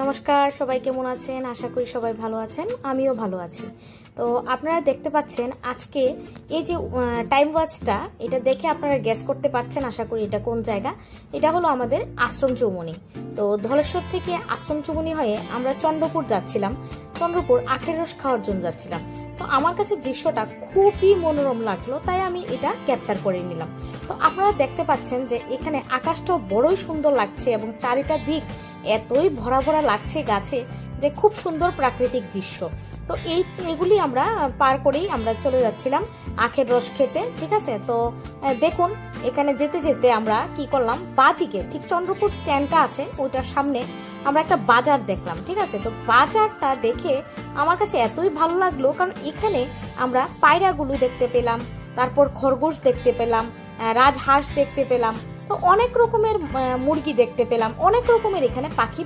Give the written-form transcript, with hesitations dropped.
নমস্কার, সবাই কেমন আছেন? আশা করি সবাই ভালো আছেন, আমিও ভালো আছি। তো আপনারা দেখতে পাচ্ছেন আজকে এই যে টাইম ওয়াচটা, এটা দেখে আপনারা গেস করতে পারছেন আশা করি এটা কোন জায়গা। এটা হলো আমাদের আশ্রম চৌমুনি। তো ধলেশ্বর থেকে আশ্রম চৌমুনি হয়ে আমরা চন্দ্রপুর যাচ্ছিলাম। চন্দ্রপুর আখের রস খাওয়ার জন্য যাচ্ছিলাম। তো আমার কাছে দৃশ্যটা খুবই মনোরম লাগলো, তাই আমি এটা ক্যাপচার করে নিলাম। তো আপনারা দেখতে পাচ্ছেন যে এখানে আকাশটাও বড়ই সুন্দর লাগছে এবং চারিটা দিক এতই ভরা ভরা লাগছে গাছে যে খুব সুন্দর প্রাকৃতিক দৃশ্য। তো এগুলি আমরা পার করেই আমরা চলে যাচ্ছিলাম আখের রস খেতে। ঠিক আছে, তো দেখুন এখানে যেতে যেতে আমরা কি করলাম, বাঁদিকে ঠিক চন্দ্রপুর স্ট্যান্ডটা আছে ওইটার সামনে আমরা একটা বাজার দেখলাম। ঠিক আছে, তো বাজারটা দেখে আমার কাছে এতই ভালো লাগলো, কারণ এখানে আমরা পায়রাগুলো দেখতে পেলাম, তারপর খরগোশ দেখতে পেলাম, রাজহাঁস দেখতে পেলাম, তো অনেক রকমের মুরগি দেখতে পেলাম, অনেক রকমের এখানে পাখি